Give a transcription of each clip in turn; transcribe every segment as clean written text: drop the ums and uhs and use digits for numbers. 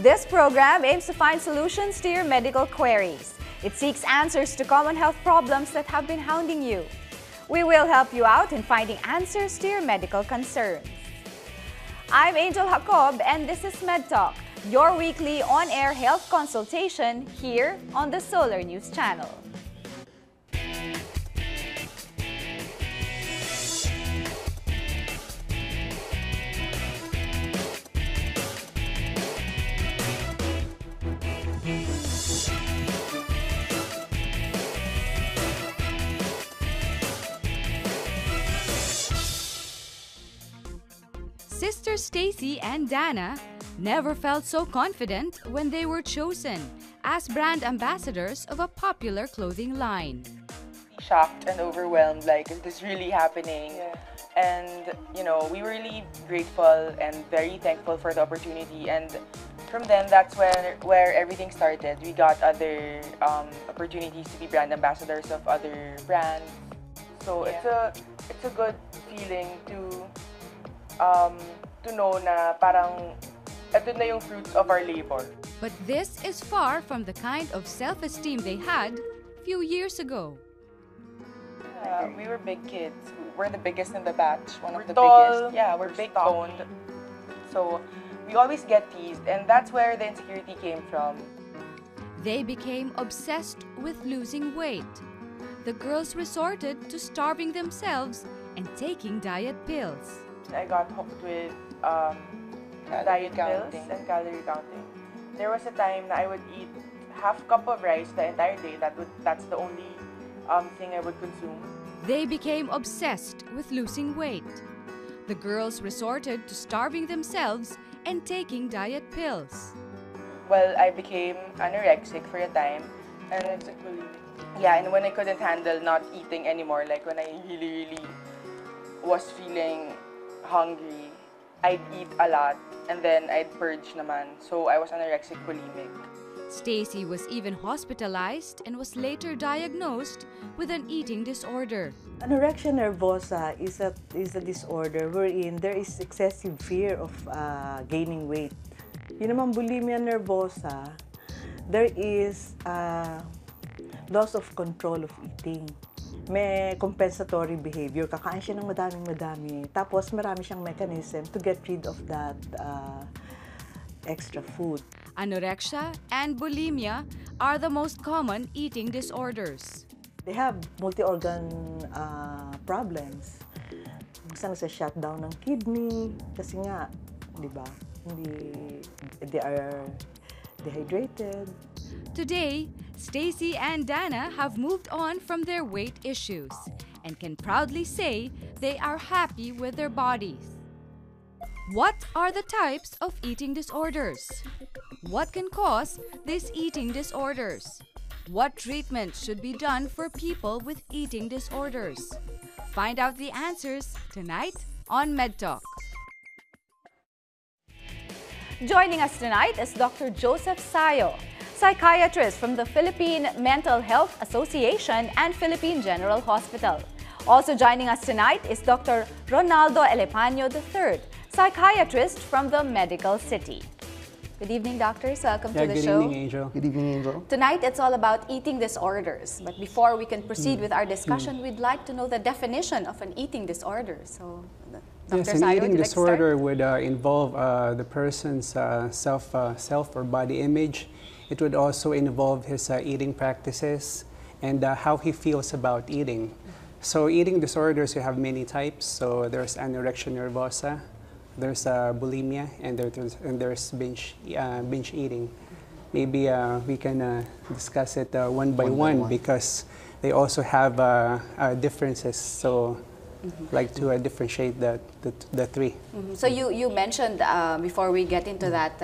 This program aims to find solutions to your medical queries. It seeks answers to common health problems that have been hounding you. We will help you out in finding answers to your medical concerns. I'm Angel Jacob and this is MedTalk, your weekly on-air health consultation here on the Solar News Channel. Sisters Stacy and Dana never felt so confident when they were chosen as brand ambassadors of a popular clothing line. Shocked and overwhelmed, like, is this really happening? Yeah. And, you know, we were really grateful and very thankful for the opportunity. And from then, that's where everything started. We got other opportunities to be brand ambassadors of other brands. So yeah. it's a good feeling to know na parang ito na yung fruits of our labor. But this is far from the kind of self-esteem they had a few years ago. We were big kids. We're the biggest in the batch. We're tall, biggest. Yeah, we're big boned. So we always get teased, and that's where the insecurity came from. They became obsessed with losing weight. The girls resorted to starving themselves and taking diet pills. I got hooked with diet pills and calorie counting. There was a time that I would eat half cup of rice the entire day. That's the only thing I would consume. They became obsessed with losing weight. The girls resorted to starving themselves and taking diet pills. Well, I became anorexic for a time, and yeah, and when I couldn't handle not eating anymore, like when I really was feeling hungry, I'd eat a lot and then I'd purge naman. So I was anorexic bulimic. Stacy was even hospitalized and was later diagnosed with an eating disorder. Anorexia nervosa is a disorder wherein there is excessive fear of gaining weight. Yun naman bulimia nervosa, there is loss of control of eating. May compensatory behavior. Kakain siya ng madaming-madami. Tapos marami siyang mechanism to get rid of that extra food. Anorexia and bulimia are the most common eating disorders. They have multi-organ problems. Minsan sa shutdown ng kidney. Kasi nga, di ba, they are dehydrated. Today, Stacy and Dana have moved on from their weight issues and can proudly say they are happy with their bodies. What are the types of eating disorders? What can cause these eating disorders? What treatment should be done for people with eating disorders? Find out the answers tonight on MedTalk. Joining us tonight is Dr. Joseph Sayo, psychiatrist from the Philippine Mental Health Association and Philippine General Hospital. Also joining us tonight is Dr. Ronaldo Elepaño III, psychiatrist from the Medical City. Good evening, doctors. Welcome to the show. Good evening, Angel. Good evening, Angel. Tonight, it's all about eating disorders. But before we can proceed with our discussion, we'd like to know the definition of an eating disorder. So, Dr. Yes, an Sayo, eating disorder would involve the person's self or body image. It would also involve his eating practices and how he feels about eating. So eating disorders, you have many types. So there's anorexia nervosa, there's bulimia, and there's binge eating. Maybe we can discuss it one by one because they also have differences. So like to differentiate the three. So you mentioned before we get into that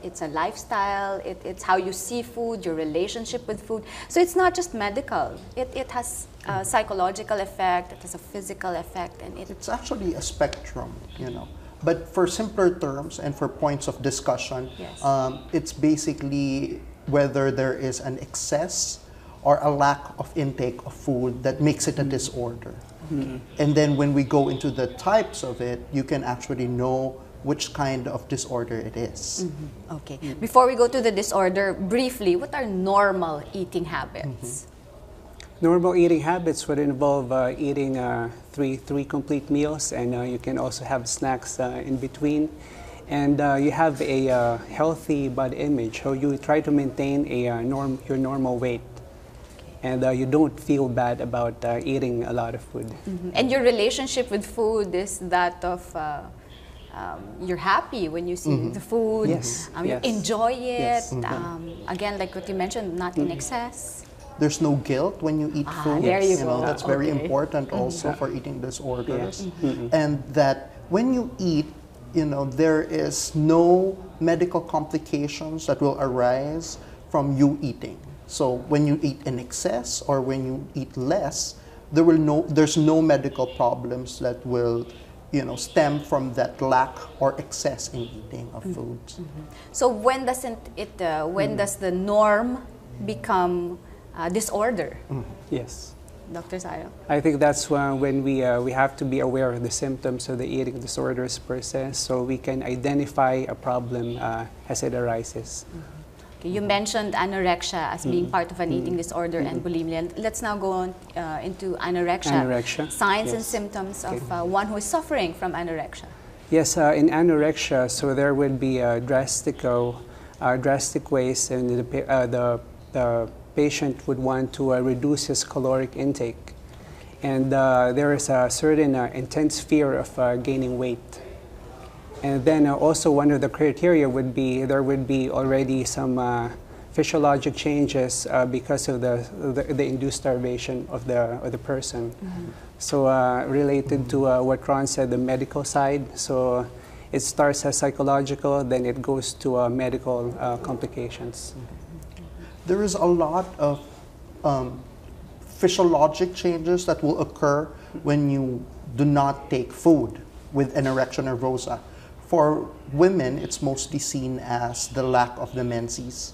it's a lifestyle. It's how you see food, your relationship with food. So it's not just medical. It has a psychological effect. It has a physical effect, and it's actually a spectrum, you know. But for simpler terms and for points of discussion, yes. It's basically whether there is an excess or a lack of intake of food that makes it a disorder. And then when we go into the types of it, you can actually know which kind of disorder it is. Okay. Before we go to the disorder, briefly, what are normal eating habits? Normal eating habits would involve eating three complete meals, and you can also have snacks in between. And you have a healthy body image, so you try to maintain your normal weight. And you don't feel bad about eating a lot of food. And your relationship with food is that of you're happy when you see the food, Yes, you yes. enjoy it. Yes. Again, like what you mentioned, not in excess. There's no guilt when you eat food. there you know, go. that's very Okay. important also for eating disorders. Yes. And that when you eat, there is no medical complications that will arise from you eating. So when you eat in excess or when you eat less, there's no medical problems that will stem from that lack or excess in eating of foods. So when does the norm become disorder? Yes. Dr. Sayo? I think that's when we have to be aware of the symptoms of the eating disorders per se, so we can identify a problem as it arises. Okay, you mentioned anorexia as being part of an eating disorder and bulimia. Let's now go on into anorexia. Anorexia, Signs and yes. symptoms of one who is suffering from anorexia. Yes, in anorexia, so there would be drastic ways, and the patient would want to reduce his caloric intake. And there is a certain intense fear of gaining weight. And then also one of the criteria would be there would be already some physiologic changes because of the induced starvation of the person. So related to what Ron said, the medical side. So it starts as psychological, then it goes to medical complications. There is a lot of physiologic changes that will occur when you do not take food with anorexia nervosa. For women, it's mostly seen as the lack of the menses.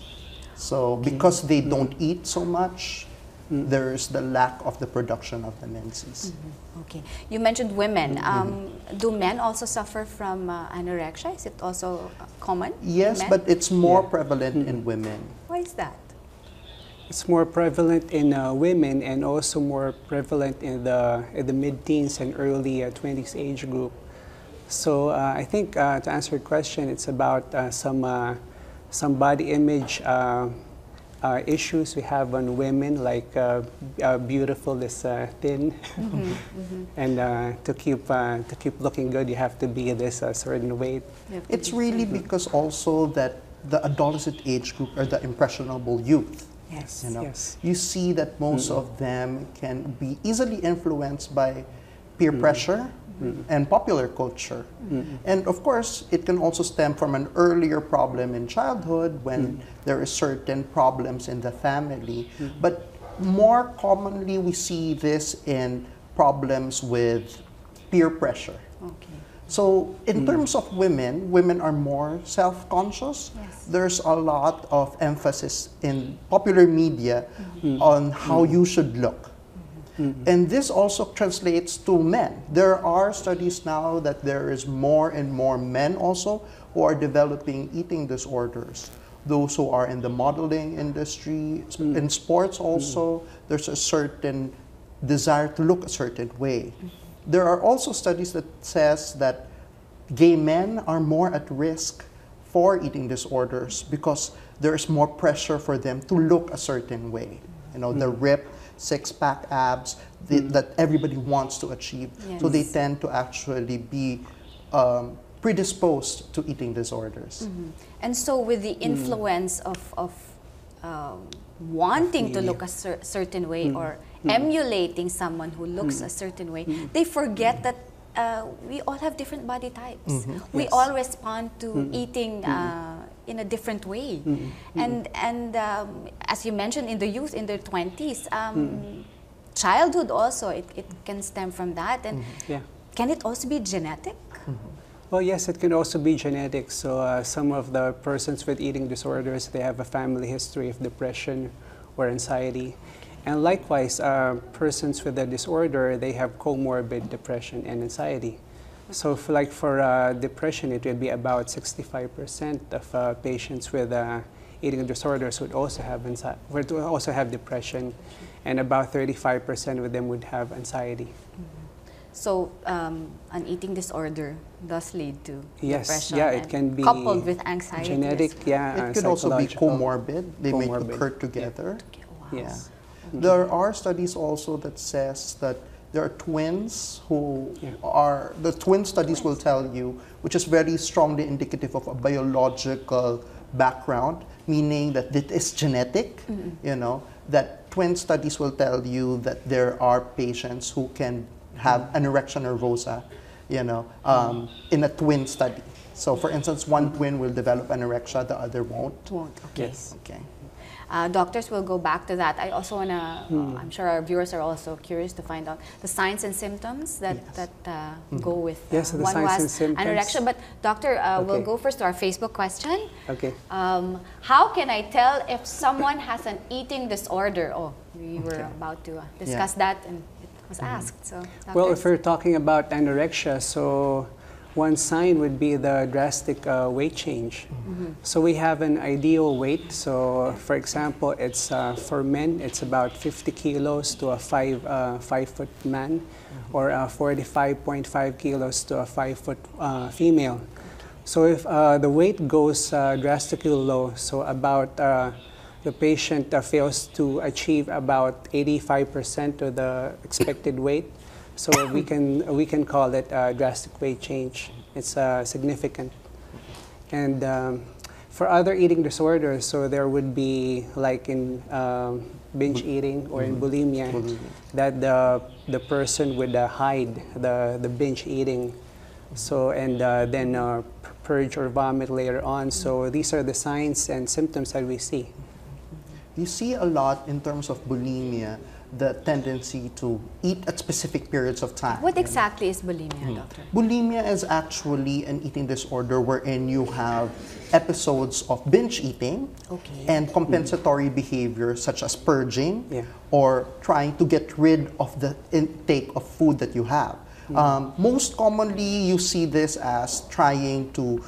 So because they don't eat so much, there's the lack of the production of the menses. Okay. You mentioned women. Do men also suffer from anorexia? Is it also common? in Yes, men? but it's more prevalent in women. Why is that? It's more prevalent in women and also more prevalent in the mid-teens and early 20s age group. So I think to answer your question, it's about some body image issues we have on women, like beautiful is thin, and to keep looking good, you have to be this certain weight. It's really because also that the adolescent age group are the impressionable youth. Yes. Yes. You see that most of them can be easily influenced by peer pressure and popular culture. And of course, it can also stem from an earlier problem in childhood when there is certain problems in the family. But more commonly, we see this in problems with peer pressure. Okay. So in terms of women are more self-conscious. Yes. There's a lot of emphasis in popular media on how you should look. And this also translates to men. There are studies now that there is more and more men also who are developing eating disorders. Those who are in the modeling industry, in sports also, there's a certain desire to look a certain way. There are also studies that says that gay men are more at risk for eating disorders because there is more pressure for them to look a certain way. The ripped six-pack abs that everybody wants to achieve. Yes. So they tend to actually be predisposed to eating disorders. And so with the influence of wanting to look a certain way or emulating someone who looks a certain way, they forget that we all have different body types. We Yes. all respond to eating in a different way. And as you mentioned, in the youth, in their 20s, childhood also, it can stem from that. And Yeah. can it also be genetic? Well, yes, it can also be genetic. So some of the persons with eating disorders, they have a family history of depression or anxiety. And likewise, persons with the disorder, they have comorbid depression and anxiety. So for depression, it would be about 65% of patients with eating disorders would also have depression, and about 35% of them would have anxiety. So an eating disorder does lead to Yes, depression. yeah, it can be coupled with anxiety. genetic, yeah, It could also be psychological. comorbid. They may Comorbid. occur together. Wow. Yeah. There are studies also that says that there are twins who are, the twin studies will tell you, which is very strongly indicative of a biological background, meaning that it is genetic, you know, that twin studies will tell you that there are patients who can have anorexia nervosa, you know, in a twin study. So for instance, one twin will develop anorexia, the other won't. Okay. Yes. Okay. Doctors will go back to that. I also want to, I'm sure our viewers are also curious to find out the signs and symptoms that, go with Yes, the one who signs has and symptoms. anorexia. But doctor, we'll Okay. go first to our Facebook question. Okay. How can I tell if someone has an eating disorder? Oh, we were about to discuss that and it was asked. So, Well, doctors? if we're talking about anorexia, so one sign would be the drastic weight change. So we have an ideal weight. So for example, it's for men, it's about 50 kilos to a 5'5" man, or 45.5 kilos to a 5' female. So if the weight goes drastically low, so about the patient fails to achieve about 85% of the expected weight, so we can call it a drastic weight change. It's significant. And for other eating disorders, so there would be like in binge eating or in bulimia, that the person would hide the binge eating, so and then purge or vomit later on. So these are the signs and symptoms that we see. You see a lot in terms of bulimia, the tendency to eat at specific periods of time. What exactly is bulimia, doctor? Bulimia is actually an eating disorder wherein you have episodes of binge eating and compensatory behavior such as purging or trying to get rid of the intake of food that you have. Most commonly, you see this as trying to,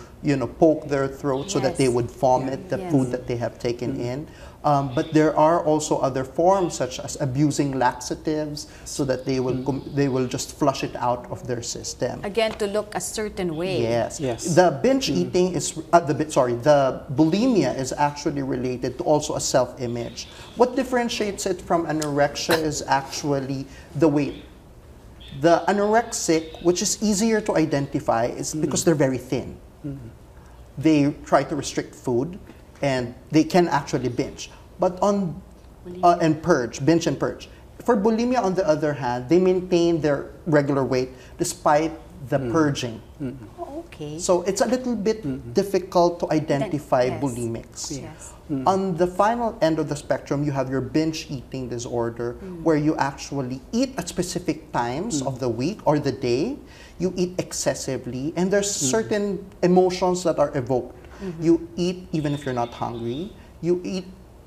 poke their throat so that they would vomit the food that they have taken in. But there are also other forms such as abusing laxatives so that they will just flush it out of their system. Again, to look a certain way. Yes. Yes. The binge eating is the bulimia is actually related to also a self-image. What differentiates it from anorexia is actually the weight. The anorexic, which is easier to identify, is because they're very thin. They try to restrict food, and they can actually binge. But and purge, binge and purge. For bulimia, on the other hand, they maintain their regular weight despite the purging. Okay. So it's a little bit difficult to identify bulimics. Yes. On the final end of the spectrum, you have your binge eating disorder, where you actually eat at specific times of the week or the day. You eat excessively, and there's certain emotions that are evoked. You eat even if you're not hungry. You eat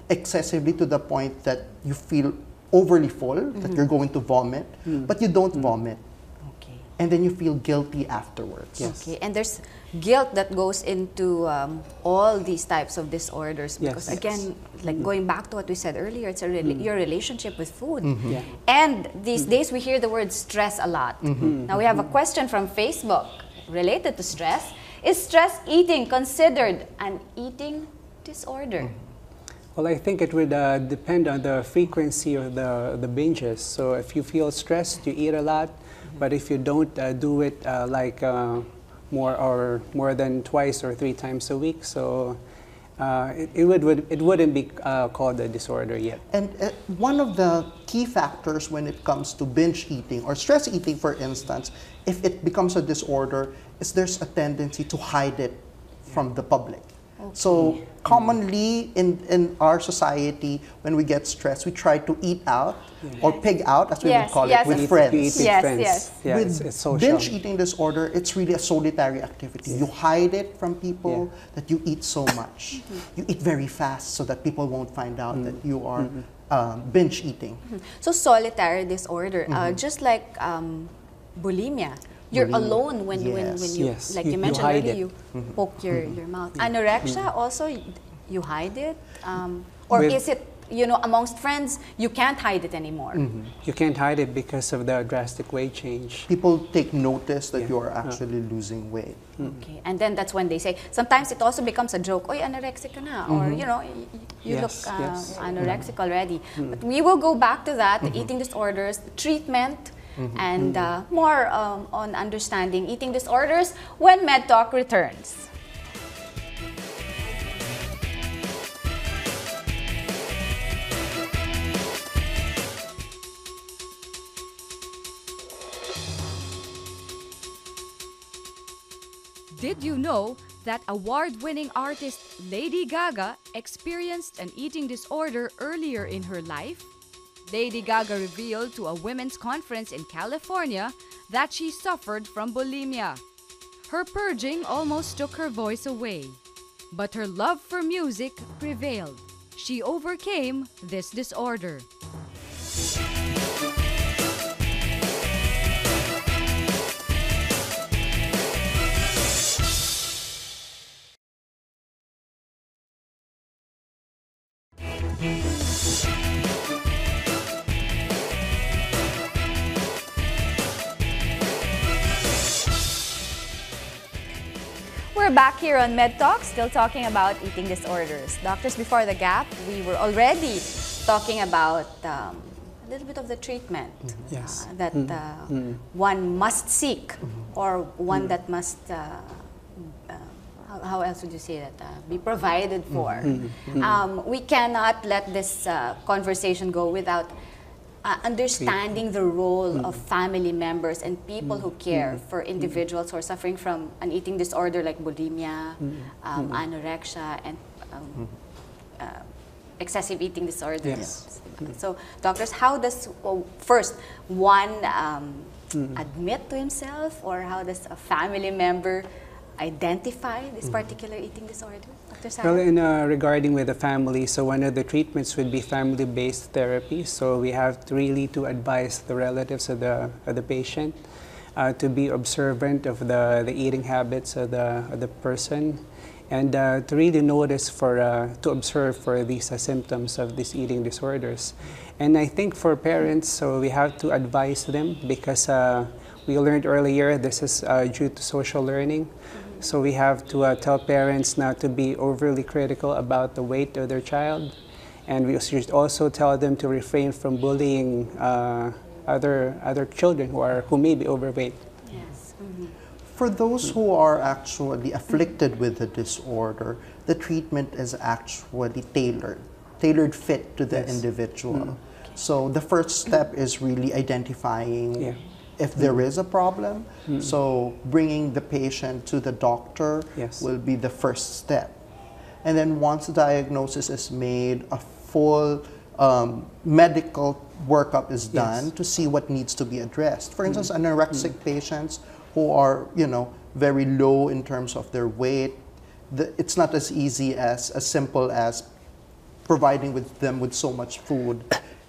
excessively to the point that you feel overly full, that you're going to vomit, but you don't vomit. Okay. And then you feel guilty afterwards. Yes. Okay, and there's guilt that goes into all these types of disorders because again, like going back to what we said earlier, it's your relationship with food. And these days we hear the word stress a lot. Now we have a question from Facebook related to stress. Is stress eating considered an eating disorder? Well, I think it would depend on the frequency of the binges. So if you feel stressed, you eat a lot. But if you don't do it more than twice or 3 times a week, so it wouldn't be called a disorder yet. And one of the key factors when it comes to binge eating or stress eating, for instance, if it becomes a disorder, is there's a tendency to hide it from the public. So commonly in our society, when we get stressed, we try to eat out or pig out, as we would call it, with friends. We eat with friends. Yeah, With it's social. binge eating disorder, it's really a solitary activity. You hide it from people that you eat so much. You eat very fast so that people won't find out that you are binge eating. So solitary disorder, just like bulimia. you're bulimia. alone when you Yes. like you You mentioned hide earlier, it. you poke your mouth. Anorexia also, you hide it, or With- is it, you know, amongst friends you can't hide it anymore? You can't hide it because of the drastic weight change. People take notice that Yeah. you are actually losing weight. Okay, and then that's when they say, sometimes it also becomes a joke, oy, anorexic ka na, or you know, you Yes, look yes. anorexic already. But we will go back to that, the eating disorders, treatment, and more on understanding eating disorders when MedTalk returns. Did you know that award-winning artist Lady Gaga experienced an eating disorder earlier in her life? Lady Gaga revealed to a women's conference in California that she suffered from bulimia. Her purging almost took her voice away, but her love for music prevailed. She overcame this disorder. We're back here on MedTalk, still talking about eating disorders. Doctors, before the gap, we were already talking about a little bit of the treatment Yes. that one must seek, or one that must, how else would you say that, be provided for. We cannot let this conversation go without understanding the role of family members and people who care for individuals who are suffering from an eating disorder like bulimia, anorexia, and excessive eating disorders. Yes. So, doctors, how does first one admit to himself, or how does a family member identify this particular eating disorder? Dr. Sarah? Well, regarding with the family, so one of the treatments would be family-based therapy. So we have to really to advise the relatives of the patient to be observant of the eating habits of the person, and to really notice to observe for these symptoms of these eating disorders. And I think for parents, so we have to advise them, because we learned earlier this is due to social learning. So we have to tell parents not to be overly critical about the weight of their child, and we should also tell them to refrain from bullying other children who may be overweight. Yes. For those who are actually afflicted with the disorder, the treatment is actually tailored fit to the Yes. individual. So the first step is really identifying if there is a problem. So bringing the patient to the doctor Yes. will be the first step. And then once the diagnosis is made, a full medical workup is done to see what needs to be addressed. For instance, anorexic patients who are, very low in terms of their weight, it's not as easy as simple as providing them with so much food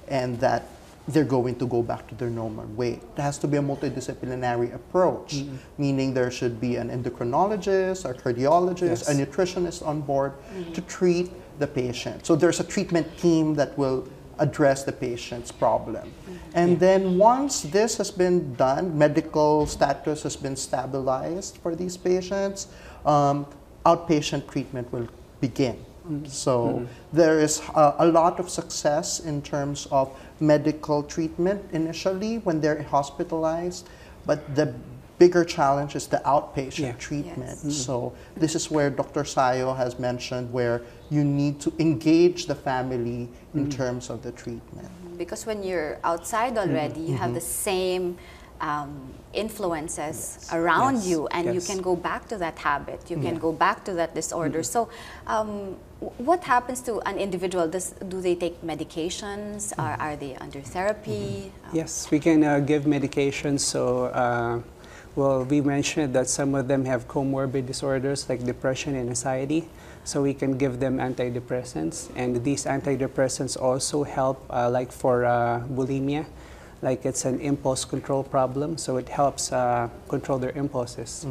and that they're going to go back to their normal weight. It has to be a multidisciplinary approach, meaning there should be an endocrinologist, a cardiologist, a nutritionist on board to treat the patient. So there's a treatment team that will address the patient's problem. And then once this has been done, medical status has been stabilized for these patients, outpatient treatment will begin. So there is a lot of success in terms of medical treatment initially when they're hospitalized, but the bigger challenge is the outpatient treatment. So this is where Dr. Sayo has mentioned where you need to engage the family in terms of the treatment. Because when you're outside already, you have the same influences around you, and you can go back to that habit, you can go back to that disorder. So what happens to an individual? Do they take medications? Are they under therapy? Yes, we can give medications. So, well, we mentioned that some of them have comorbid disorders like depression and anxiety. So we can give them antidepressants. And these antidepressants also help, like for bulimia. like it's an impulse control problem, so it helps control their impulses.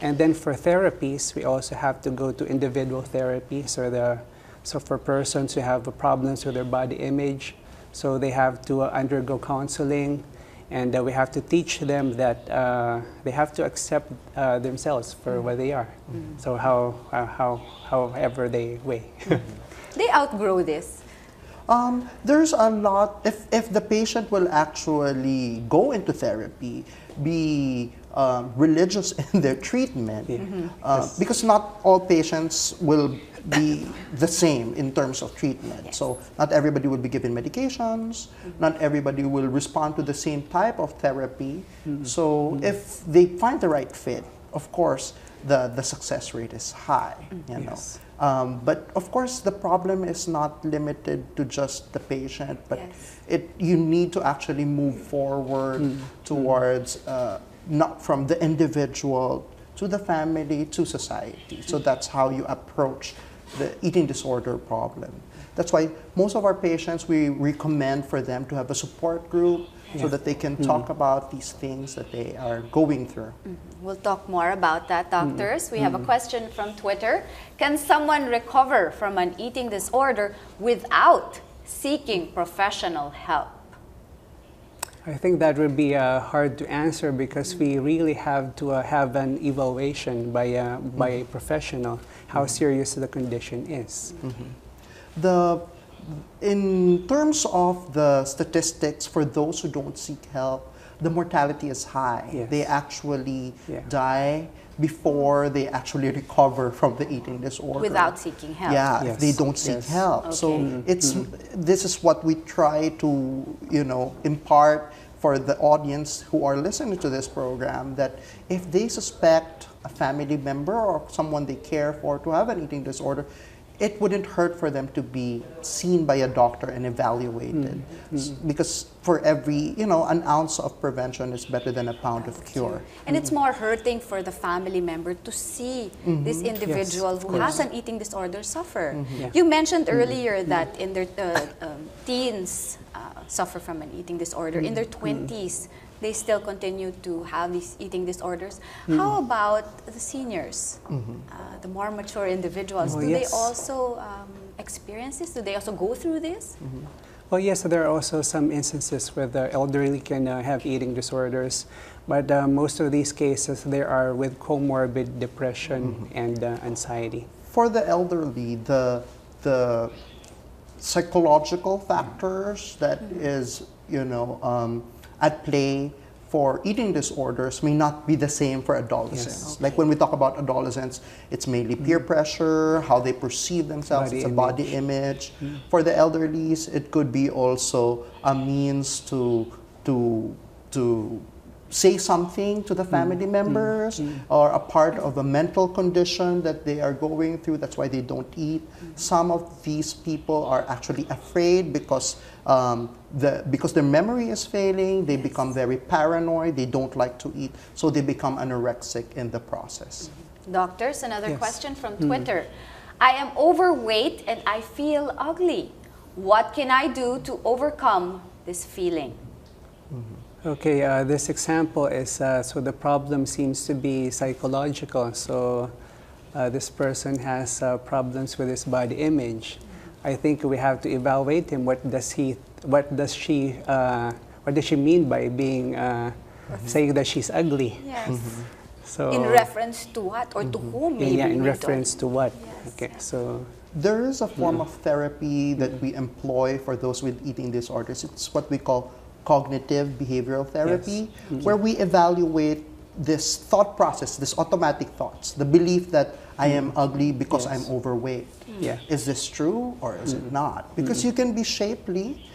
And then for therapies, we also have to go to individual therapy. So for persons who have problems with their body image, so they have to undergo counseling, and we have to teach them that they have to accept themselves for what they are. So however they weigh. They outgrow this. There's a lot, if the patient will actually go into therapy, be religious in their treatment, because not all patients will be the same in terms of treatment. Yes. So not everybody will be given medications, not everybody will respond to the same type of therapy. So if they find the right fit, of course, the success rate is high, you know. But of course, the problem is not limited to just the patient, but you need to actually move forward towards not from the individual to the family to society. So that's how you approach the eating disorder problem. That's why most of our patients, we recommend for them to have a support group so that they can talk about these things that they are going through. We'll talk more about that, doctors. We have a question from Twitter. Can someone recover from an eating disorder without seeking professional help? I think that would be hard to answer because we really have to have an evaluation by a professional how serious the condition is. In terms of the statistics for those who don't seek help, the mortality is high. They actually die before they actually recover from the eating disorder. Without seeking help. Yeah, if they don't seek help. Okay. So this is what we try to, impart for the audience who are listening to this program, that if they suspect a family member or someone they care for to have an eating disorder, it wouldn't hurt for them to be seen by a doctor and evaluated. Because for every, an ounce of prevention is better than a pound of cure. And it's more hurting for the family member to see this individual who has an eating disorder suffer. You mentioned earlier that in their teens suffer from an eating disorder. In their 20s, they still continue to have these eating disorders. How about the seniors, the more mature individuals? Do they also experience this? Do they also go through this? Well, yes, there are also some instances where the elderly can have eating disorders, but most of these cases they are with comorbid depression and anxiety. For the elderly, the psychological factors that is, at play for eating disorders may not be the same for adolescents. Like when we talk about adolescents, it's mainly peer pressure, how they perceive themselves, it's a body image. For the elderlies, it could be also a means to say something to the family members or a part of a mental condition that they are going through. That's why they don't eat. Some of these people are actually afraid because their memory is failing. They become very paranoid. They don't like to eat. So they become anorexic in the process. Doctors, another question from Twitter. I am overweight and I feel ugly. What can I do to overcome this feeling? Okay, this example is, so the problem seems to be psychological. So this person has problems with his body image. I think we have to evaluate him. What does she mean by being, saying that she's ugly? Yes. So in reference to what or to whom? Maybe yeah, in reference to what? Yes, Okay, so there is a form of therapy that we employ for those with eating disorders. It's what we call cognitive behavioral therapy, where we evaluate this thought process, this automatic thoughts, the belief that I am ugly because I'm overweight. Is this true or is it not? Because you can be shapely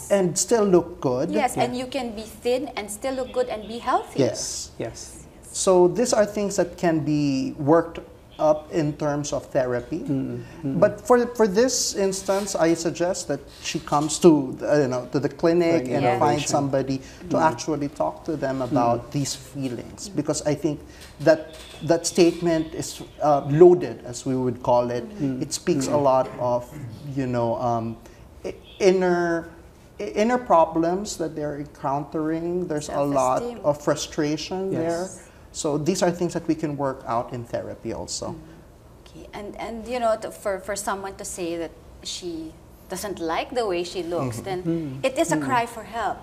and still look good. Yes, and you can be thin and still look good and be healthy. Yes. yes. So these are things that can be worked up in terms of therapy. But for this instance, I suggest that she comes to the clinic and find somebody to actually talk to them about these feelings, because I think that statement is loaded, as we would inner problems that they're encountering. There's a lot of frustration there. So these are things that we can work out in therapy also. Okay, and you know, for someone to say that she doesn't like the way she looks, then it is a cry for help.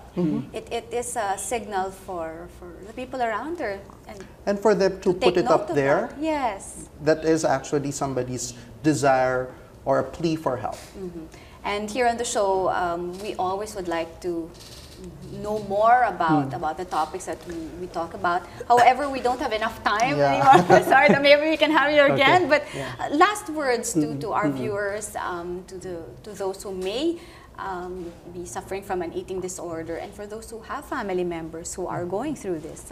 It is a signal for the people around her. And for them to put it up there, yes, that is actually somebody's desire or a plea for help. And here on the show, we always would like to know more about the topics that we talk about. However, we don't have enough time anymore. Sorry, maybe we can have you again. But last words to our viewers, to those who may be suffering from an eating disorder, and for those who have family members who are going through this.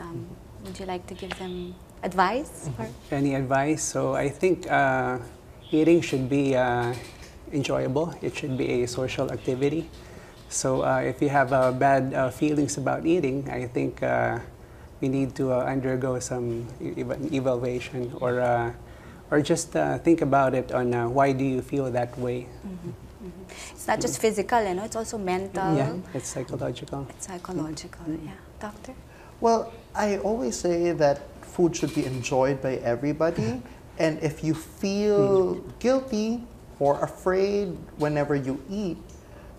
Would you like to give them advice? Any advice? So I think eating should be enjoyable. It should be a social activity. So if you have bad feelings about eating, I think we need to undergo some evaluation or just think about it on why do you feel that way. It's not just physical, you know, it's also mental. Yeah, it's psychological. It's psychological, yeah. Doctor? Well, I always say that food should be enjoyed by everybody. And if you feel guilty or afraid whenever you eat,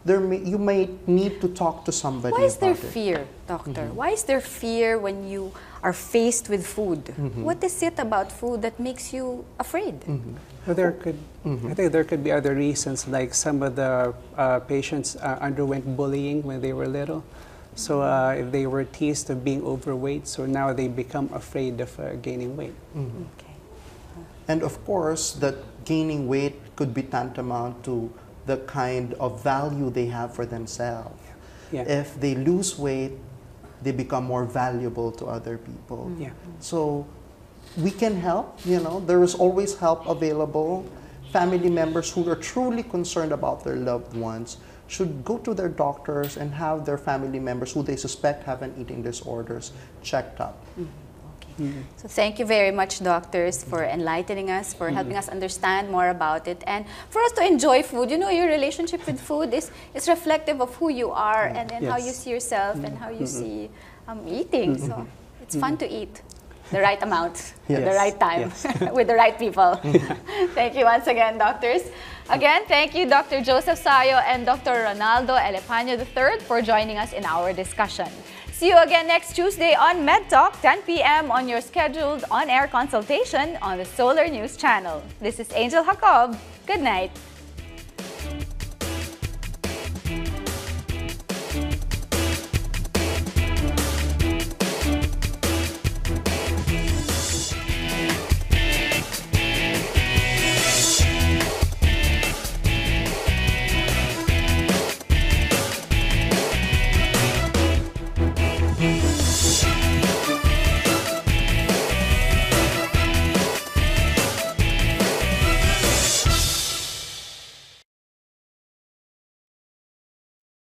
you may need to talk to somebody about it. Why is there fear, doctor? Why is there fear when you are faced with food? What is it about food that makes you afraid? Well, there could, I think there could be other reasons, like some of the patients underwent bullying when they were little. So if they were teased of being overweight, so now they become afraid of gaining weight. Okay. And of course, that gaining weight could be tantamount to the kind of value they have for themselves. If they lose weight, they become more valuable to other people. So we can help, you know, there is always help available. Family members who are truly concerned about their loved ones should go to their doctors and have their family members who they suspect have an eating disorders checked up. So thank you very much, doctors, for enlightening us, for helping us understand more about it, and for us to enjoy food. You know, your relationship with food is reflective of who you are and how you see yourself and how you see eating. So it's fun to eat the right amount, the right time, with the right people. Thank you once again, doctors. Again, thank you, Dr. Joseph Sayo and Dr. Ronaldo Elepaño III for joining us in our discussion. See you again next Tuesday on MedTalk, 10 p.m. on your scheduled on-air consultation on the Solar News Channel. This is Angel Jacob. Good night.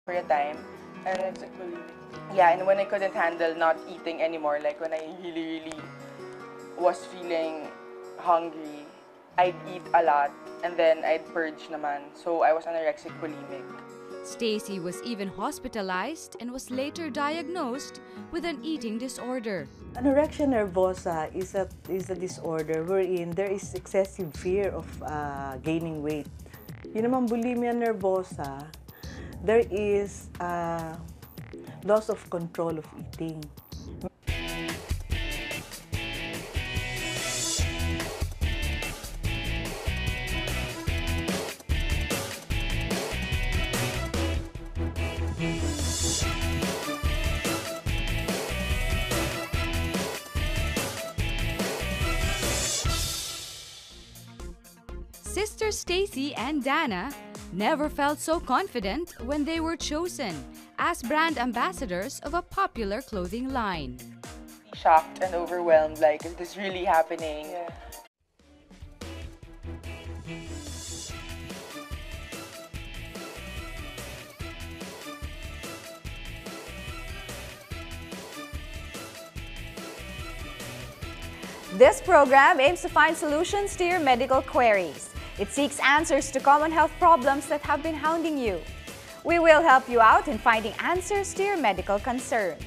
For a time, and and when I couldn't handle not eating anymore, like when I really was feeling hungry, I'd eat a lot and then I'd purge naman. So I was anorexic bulimic. Stacy was even hospitalized and was later diagnosed with an eating disorder. Anorexia nervosa is a disorder wherein there is excessive fear of gaining weight. Yun naman bulimia nervosa, there is loss of control of eating. Sister Stacy and Dana never felt so confident when they were chosen as brand ambassadors of a popular clothing line. Shocked and overwhelmed, like, is this really happening? This program aims to find solutions to your medical queries. It seeks answers to common health problems that have been hounding you. We will help you out in finding answers to your medical concerns.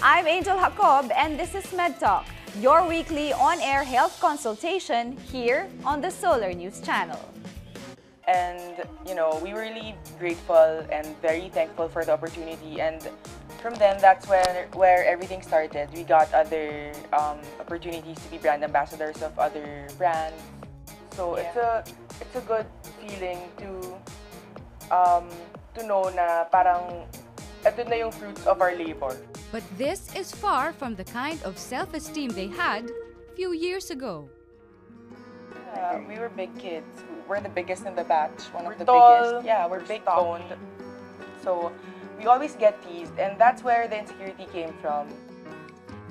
I'm Angel Jacob, and this is MedTalk, your weekly on-air health consultation here on the Solar News Channel. And, we were really grateful and very thankful for the opportunity. And from then, that's where everything started. We got other opportunities to be brand ambassadors of other brands. So it's a good feeling to know na parang ito na yung fruits of our labor. But this is far from the kind of self-esteem they had a few years ago. We were big kids. We're the biggest in the batch, one of the tall, biggest. Yeah, we're big boned. So we always get teased, and that's where the insecurity came from.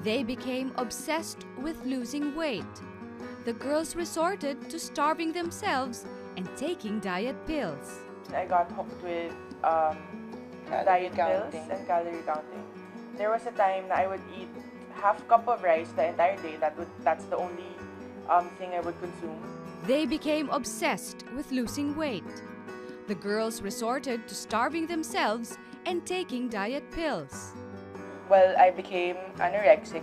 They became obsessed with losing weight. The girls resorted to starving themselves and taking diet pills. I got hooked with diet pills and calorie counting. There was a time that I would eat half cup of rice the entire day. That's the only thing I would consume. They became obsessed with losing weight. The girls resorted to starving themselves and taking diet pills. Well, I became anorexic.